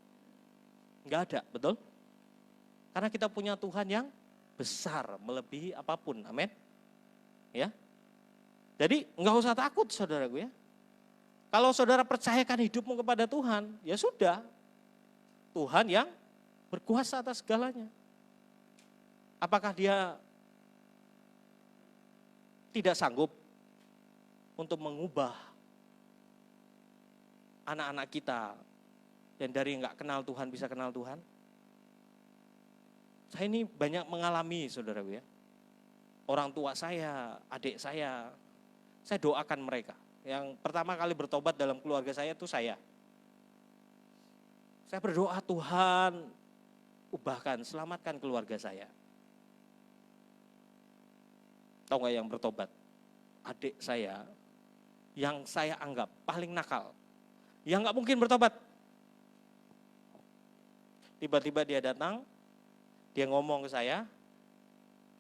Nggak ada, betul? Karena kita punya Tuhan yang besar, melebihi apapun. Amin. Ya. Jadi nggak usah takut saudaraku ya. Kalau saudara percayakan hidupmu kepada Tuhan, ya sudah. Tuhan yang berkuasa atas segalanya. Apakah dia tidak sanggup untuk mengubah anak-anak kita dan dari nggak kenal Tuhan bisa kenal Tuhan? Saya ini banyak mengalami saudaraku ya. Orang tua saya, adik saya doakan mereka. Yang pertama kali bertobat dalam keluarga saya itu saya. Saya berdoa, Tuhan ubahkan, selamatkan keluarga saya. Tahu nggak yang bertobat? Adik saya yang saya anggap paling nakal, yang nggak mungkin bertobat. Tiba-tiba dia datang, dia ngomong ke saya,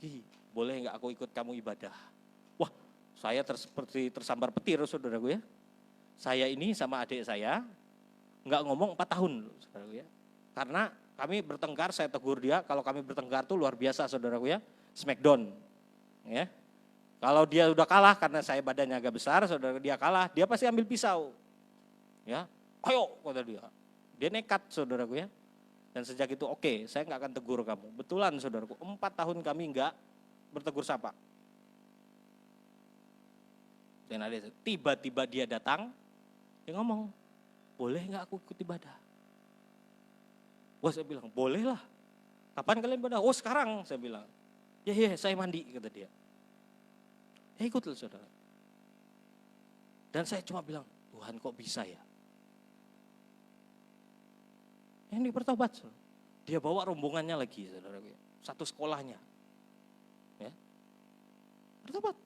Gi, boleh nggak aku ikut kamu ibadah? Wah, saya seperti tersambar petir saudaraku ya. Saya ini sama adik saya nggak ngomong 4 tahun saudaraku ya. Karena kami bertengkar, saya tegur dia, kalau kami bertengkar tuh luar biasa saudaraku ya, smackdown. Ya. Kalau dia udah kalah karena saya badannya agak besar, saudara dia kalah, dia pasti ambil pisau. Ya, ayo kata dia. Dia nekat saudaraku ya. Dan sejak itu oke, saya nggak akan tegur kamu. Betulan saudaraku, 4 tahun kami nggak bertegur sapa. Dan ada tiba-tiba dia datang, dia ngomong, boleh nggak aku ikut ibadah? Wah saya bilang, boleh lah. Kapan kalian ibadah? Oh sekarang saya bilang. Ya saya mandi kata dia. Ya ikutlah saudara. Dan saya cuma bilang, Tuhan kok bisa ya? Yang bertobat, dia bawa rombongannya lagi, saudara. Satu sekolahnya, ya, bertobat.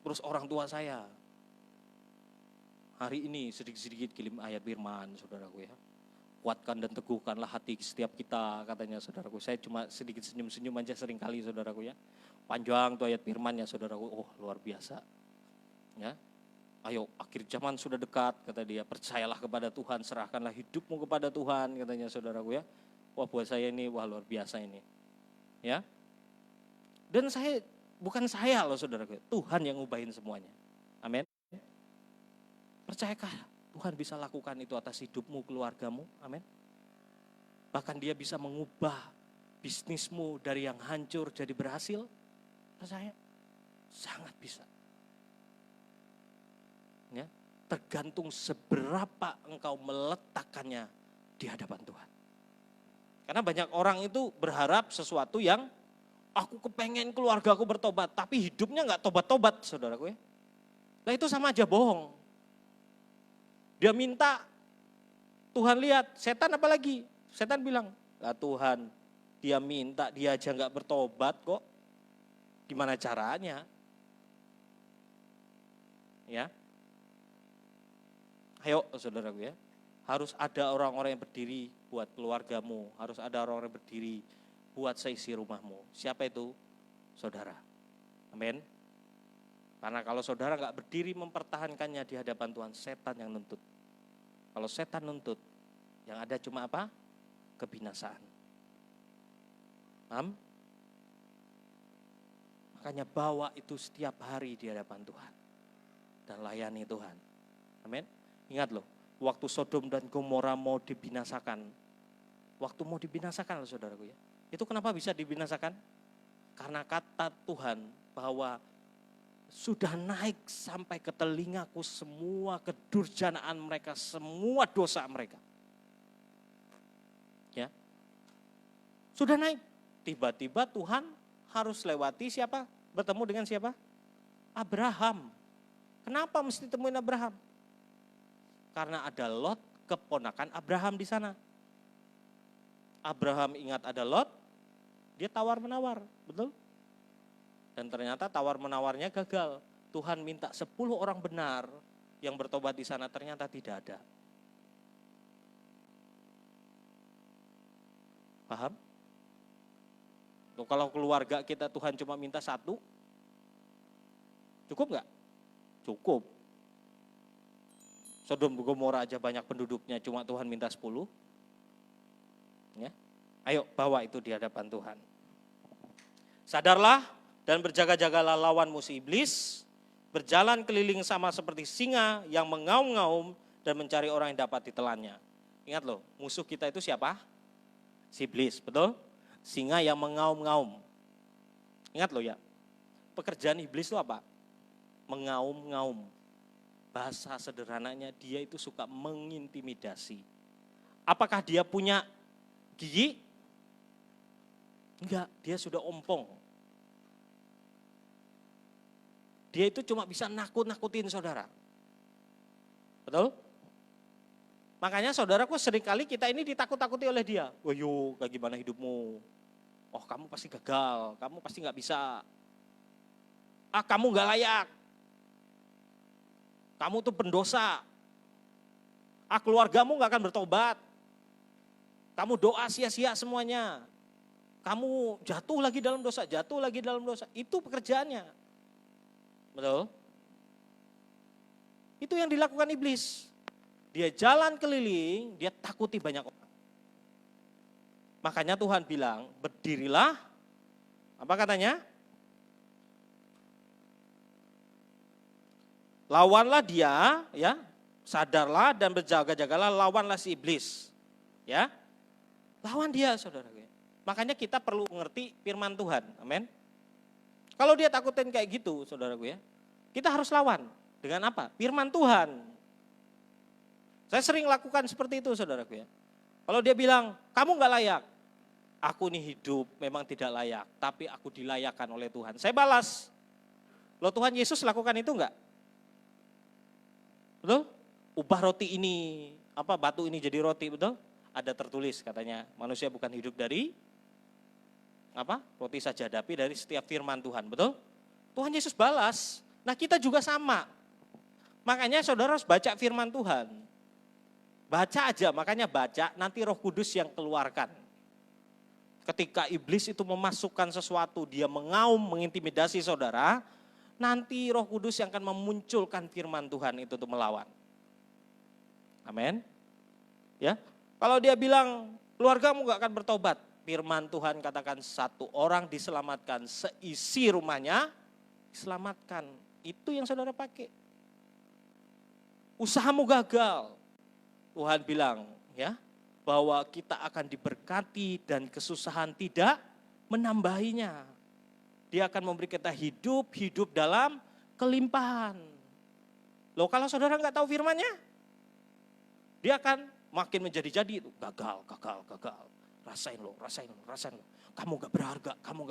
terus orang tua saya. Hari ini sedikit-sedikit kirim ayat firman, saudaraku ya. Kuatkan dan teguhkanlah hati setiap kita, katanya saudaraku. Saya cuma sedikit senyum-senyum aja seringkali, saudaraku ya. Panjang tuh ayat firman ya, saudaraku. Oh, luar biasa. Ya. Ayo, akhir zaman sudah dekat, kata dia. Percayalah kepada Tuhan, serahkanlah hidupmu kepada Tuhan, katanya saudaraku ya. Wah, buat saya ini, wah luar biasa ini. Ya. Dan bukan saya loh saudaraku, Tuhan yang ngubahin semuanya. Amin. Percayakah Tuhan bisa lakukan itu atas hidupmu, keluargamu? Amin. Bahkan dia bisa mengubah bisnismu dari yang hancur jadi berhasil. Percaya? Sangat bisa. Ya, tergantung seberapa engkau meletakkannya di hadapan Tuhan. Karena banyak orang itu berharap sesuatu yang aku kepengen keluarga aku bertobat, tapi hidupnya nggak tobat-tobat, saudaraku ya. Nah itu sama aja bohong. Dia minta, Tuhan lihat, setan apa lagi? Setan bilang, lah Tuhan, dia minta, dia aja nggak bertobat kok. Gimana caranya? Ya. Ayo saudaraku ya, harus ada orang-orang yang berdiri buat keluargamu, harus ada orang-orang yang berdiri buat seisi rumahmu. Siapa itu? Saudara. Amin. Karena kalau saudara gak berdiri mempertahankannya di hadapan Tuhan, setan yang nuntut. Kalau setan nuntut, yang ada cuma apa? Kebinasaan. Paham? Makanya bawa itu setiap hari di hadapan Tuhan. Dan layani Tuhan. Amin. Ingat loh, waktu Sodom dan Gomora mau dibinasakan. Waktu mau dibinasakan loh saudaraku ya. Itu kenapa bisa dibinasakan? Karena kata Tuhan bahwa sudah naik sampai ke telingaku semua kedurjanaan mereka, semua dosa mereka. Ya. Sudah naik. Tiba-tiba Tuhan harus lewati siapa? Bertemu dengan siapa? Abraham. Kenapa mesti temuin Abraham? Karena ada Lot, keponakan Abraham di sana. Abraham ingat ada Lot, dia tawar-menawar, betul? Dan ternyata tawar-menawarnya gagal. Tuhan minta 10 orang benar yang bertobat di sana, ternyata tidak ada. Paham? Loh, kalau keluarga kita Tuhan cuma minta 1, cukup nggak? Cukup. Sodom Gomora aja banyak penduduknya, cuma Tuhan minta 10. Ya. Ayo bawa itu di hadapan Tuhan. Sadarlah dan berjaga-jagalah lawan musuh iblis, berjalan keliling sama seperti singa yang mengaum-ngaum dan mencari orang yang dapat ditelannya. Ingat loh, musuh kita itu siapa? Si iblis, betul? Singa yang mengaum-ngaum. Ingat loh ya, pekerjaan iblis itu apa? Mengaum-ngaum. Bahasa sederhananya dia itu suka mengintimidasi. Apakah dia punya gigi? Enggak, dia sudah ompong. Dia itu cuma bisa nakut-nakutin saudara. Betul? Makanya saudaraku seringkali kita ini ditakut-takuti oleh dia. Wah yuk, kayak gimana hidupmu? Oh kamu pasti gagal, kamu pasti gak bisa. Ah kamu gak layak. Kamu tuh pendosa. Ah keluargamu gak akan bertobat. Kamu doa sia-sia semuanya. Kamu jatuh lagi dalam dosa, jatuh lagi dalam dosa. Itu pekerjaannya. Betul? Itu yang dilakukan iblis. Dia jalan keliling, dia takuti banyak orang. Makanya Tuhan bilang, berdirilah. Apa katanya? Lawanlah dia, ya, sadarlah dan berjaga-jagalah, lawanlah si iblis, ya, lawan dia, saudara. Makanya kita perlu mengerti firman Tuhan, amin. Kalau dia takutin kayak gitu, saudaraku ya, kita harus lawan dengan apa? Firman Tuhan. Saya sering lakukan seperti itu, saudaraku ya. Kalau dia bilang, kamu nggak layak, aku nih hidup memang tidak layak, tapi aku dilayakkan oleh Tuhan. Saya balas, loh Tuhan Yesus lakukan itu enggak? Betul? Ubah roti ini, batu ini jadi roti, betul? Ada tertulis katanya, manusia bukan hidup dari roti saja, tapi dari setiap firman Tuhan, betul? Tuhan Yesus balas, Nah kita juga sama. Makanya saudara harus baca firman Tuhan. Baca aja, makanya baca, nanti Roh Kudus yang keluarkan. Ketika iblis itu memasukkan sesuatu, dia mengaum, mengintimidasi saudara, nanti Roh Kudus yang akan memunculkan firman Tuhan itu untuk melawan. Amin. Ya, kalau dia bilang keluargamu gak akan bertobat, firman Tuhan katakan satu orang diselamatkan, seisi rumahnya diselamatkan. Itu yang saudara pakai. Usahamu gagal, Tuhan bilang ya bahwa kita akan diberkati dan kesusahan tidak menambahinya. Dia akan memberi kita hidup dalam kelimpahan. Loh kalau saudara nggak tahu firman-Nya, dia akan makin menjadi-jadi itu gagal. Rasain lo. Kamu nggak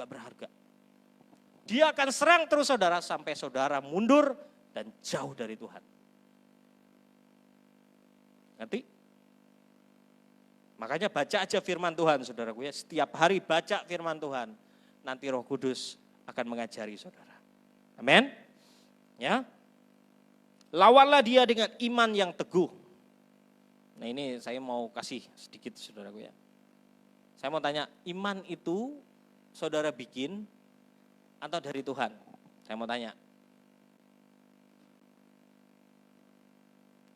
berharga. Dia akan serang terus saudara sampai saudara mundur dan jauh dari Tuhan. Nanti, makanya baca aja firman Tuhan saudaraku ya. Setiap hari baca firman Tuhan. Nanti Roh Kudus akan mengajari saudara. Amin. Ya. Lawanlah dia dengan iman yang teguh. Nah ini saya mau kasih sedikit saudaraku ya. Saya mau tanya, iman itu saudara bikin atau dari Tuhan? Saya mau tanya.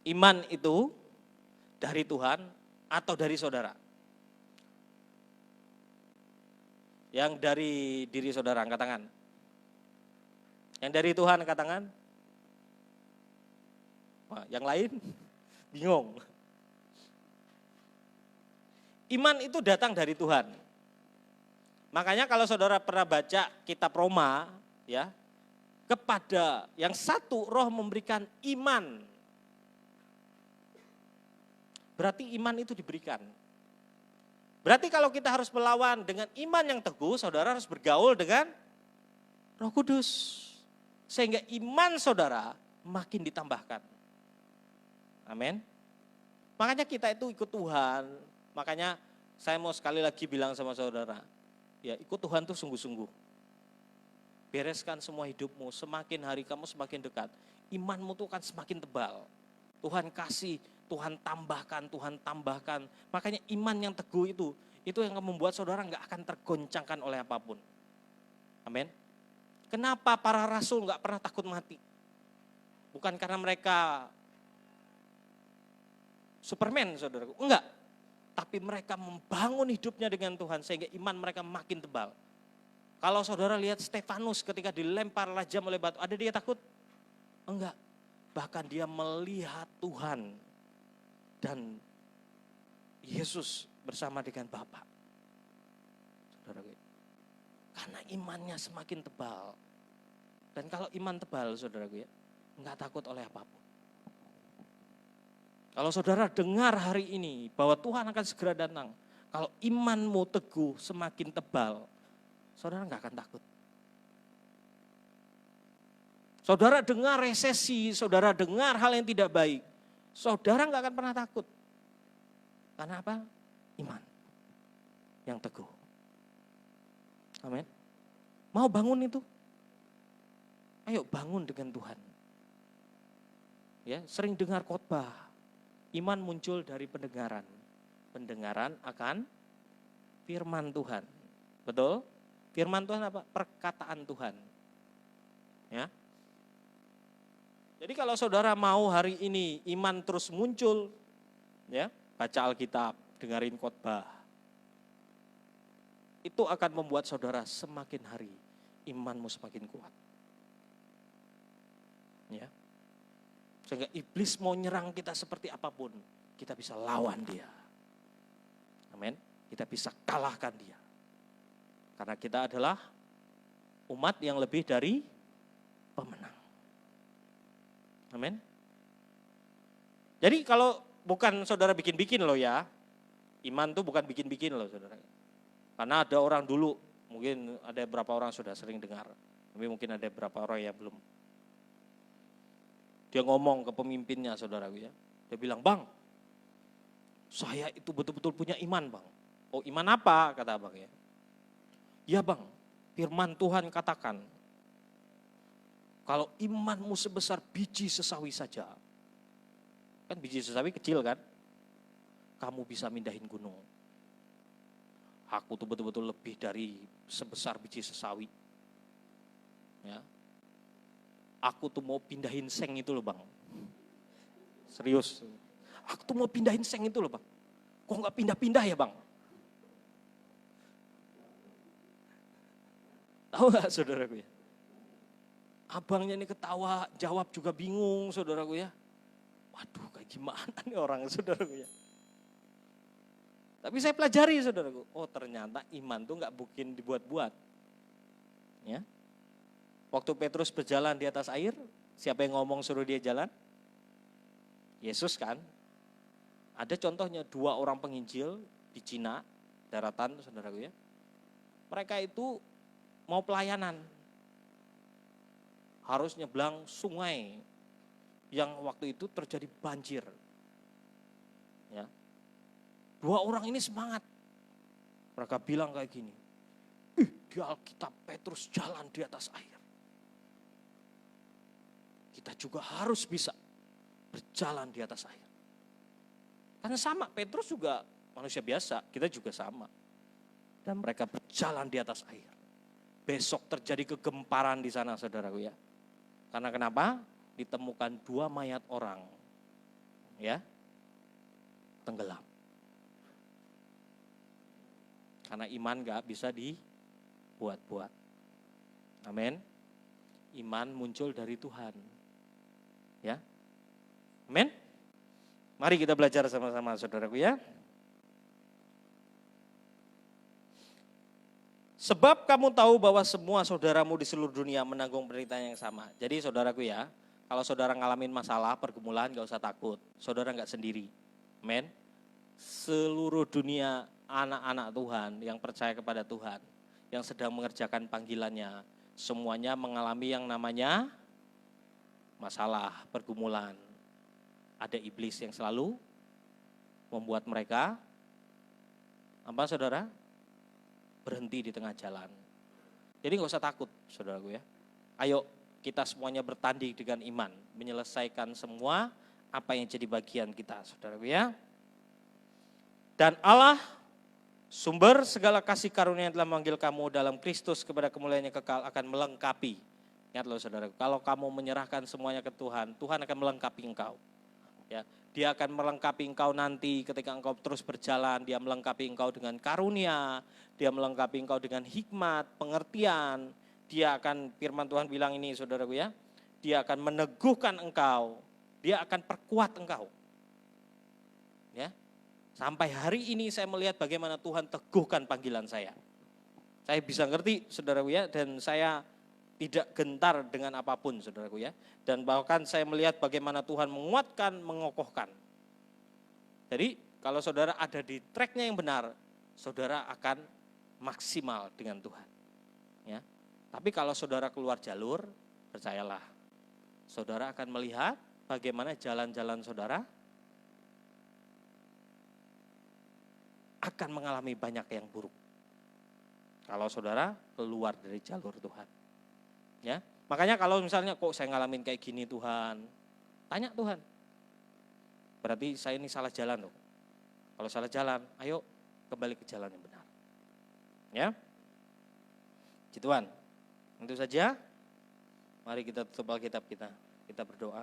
Iman itu dari Tuhan atau dari saudara? Yang dari diri saudara angkat tangan. Yang dari Tuhan angkat tangan. Wah, yang lain bingung. Iman itu datang dari Tuhan. Makanya kalau saudara pernah baca kitab Roma, ya, kepada yang satu roh memberikan iman. Berarti iman itu diberikan. Berarti kalau kita harus melawan dengan iman yang teguh, saudara harus bergaul dengan Roh Kudus. Sehingga iman saudara makin ditambahkan. Amin. Makanya kita itu ikut Tuhan. Makanya saya mau sekali lagi bilang sama saudara, ya ikut Tuhan tuh sungguh-sungguh. Bereskan semua hidupmu, semakin hari kamu semakin dekat, imanmu tuh akan semakin tebal. Tuhan kasih, Tuhan tambahkan. Makanya iman yang teguh itu yang akan membuat saudara gak akan tergoncangkan oleh apapun. Amin. Kenapa para rasul gak pernah takut mati? Bukan karena mereka Superman saudaraku, enggak. Tapi mereka membangun hidupnya dengan Tuhan sehingga iman mereka makin tebal. Kalau saudara lihat Stefanus ketika dilempar lajam oleh batu, ada dia takut? Enggak. Bahkan dia melihat Tuhan dan Yesus bersama dengan Bapa. Saudaraku. Karena imannya semakin tebal. Dan kalau iman tebal saudaraku ya, enggak takut oleh apapun. Kalau saudara dengar hari ini bahwa Tuhan akan segera datang, kalau imanmu teguh semakin tebal, saudara enggak akan takut. Saudara dengar resesi, saudara dengar hal yang tidak baik, saudara enggak akan pernah takut. Karena apa? Iman yang teguh. Amin. Mau bangun itu? Ayo bangun dengan Tuhan. Ya, sering dengar khotbah. Iman muncul dari pendengaran. Pendengaran akan firman Tuhan. Betul? Firman Tuhan apa? Perkataan Tuhan. Ya. Jadi kalau saudara mau hari ini iman terus muncul, ya, baca Alkitab, dengerin khotbah. Itu akan membuat saudara semakin hari imanmu semakin kuat. Ya. Sehingga iblis mau nyerang kita seperti apapun, kita bisa lawan dia. Amin. Kita bisa kalahkan dia. Karena kita adalah umat yang lebih dari pemenang. Amin. Jadi kalau bukan saudara bikin-bikin loh ya, iman tuh bukan bikin-bikin loh saudara. Karena ada orang dulu, mungkin ada beberapa orang sudah sering dengar, tapi mungkin ada beberapa orang yang belum. Dia ngomong ke pemimpinnya saudaraku ya. Dia bilang, "Bang, saya itu betul-betul punya iman, Bang." "Oh, iman apa?" kata abang ya. "Ya, Bang, firman Tuhan katakan, Kalau imanmu sebesar biji sesawi saja, kan biji sesawi kecil kan, kamu bisa mindahin gunung. Aku tuh betul-betul lebih dari sebesar biji sesawi. Ya. Aku tuh mau pindahin seng itu loh bang. Serius. Aku tuh mau pindahin seng itu loh bang. Kok nggak pindah-pindah ya bang? Tahu gak saudaraku ya? Abangnya ini ketawa, jawab juga bingung saudaraku ya. Waduh kayak gimana nih orang saudaraku ya. Tapi saya pelajari saudaraku, oh ternyata iman tuh gak mungkin dibuat-buat. Ya. Waktu Petrus berjalan di atas air, siapa yang ngomong suruh dia jalan? Yesus kan. Ada contohnya 2 orang penginjil di Cina, daratan saudaraku ya. Mereka itu mau pelayanan. Harus nyebelang sungai yang waktu itu terjadi banjir. Ya. 2 orang ini semangat. Mereka bilang kayak gini, di Alkitab Petrus jalan di atas air. Kita juga harus bisa berjalan di atas air. Karena sama, Petrus juga manusia biasa, kita juga sama. Dan mereka berjalan di atas air. Besok terjadi kegemparan di sana saudaraku ya. Karena kenapa? Ditemukan 2 mayat orang. Ya. Tenggelam. Karena iman gak bisa dibuat-buat. Amin. Iman muncul dari Tuhan. Ya. Amin. Mari kita belajar sama-sama saudaraku ya. Sebab kamu tahu bahwa semua saudaramu di seluruh dunia menanggung penderitaan yang sama. Jadi saudaraku ya, kalau saudara ngalamin masalah, pergumulan gak usah takut. Saudara gak sendiri. Amin. Seluruh dunia anak-anak Tuhan yang percaya kepada Tuhan, yang sedang mengerjakan panggilannya, semuanya mengalami yang namanya masalah, pergumulan. Ada iblis yang selalu membuat mereka, apa saudara? Berhenti di tengah jalan. Jadi gak usah takut saudaraku ya. Ayo kita semuanya bertanding dengan iman, menyelesaikan semua apa yang jadi bagian kita saudaraku ya. Dan Allah sumber segala kasih karunia yang telah memanggil kamu dalam Kristus kepada kemuliaan yang kekal akan melengkapi. Ingat loh saudaraku, kalau kamu menyerahkan semuanya ke Tuhan, Tuhan akan melengkapi engkau. Ya, Dia akan melengkapi engkau nanti ketika engkau terus berjalan. Dia melengkapi engkau dengan karunia, Dia melengkapi engkau dengan hikmat, pengertian. Dia akan, firman Tuhan bilang ini saudaraku ya, Dia akan meneguhkan engkau, Dia akan perkuat engkau. Ya. Sampai hari ini saya melihat bagaimana Tuhan teguhkan panggilan saya. Saya bisa ngerti saudaraku ya, dan saya tidak gentar dengan apapun saudaraku ya. Dan bahkan saya melihat bagaimana Tuhan menguatkan, mengokohkan. Jadi kalau saudara ada di tracknya yang benar, saudara akan maksimal dengan Tuhan. Ya. Tapi kalau saudara keluar jalur, percayalah, saudara akan melihat bagaimana jalan-jalan saudara akan mengalami banyak yang buruk. Kalau saudara keluar dari jalur Tuhan. Ya, makanya kalau misalnya kok saya ngalamin kayak gini Tuhan, tanya Tuhan. Berarti saya ini salah jalan loh. Kalau salah jalan, ayo kembali ke jalan yang benar. Ya. Tuhan. Tentu saja. Mari kita tutup Alkitab kita. Kita berdoa.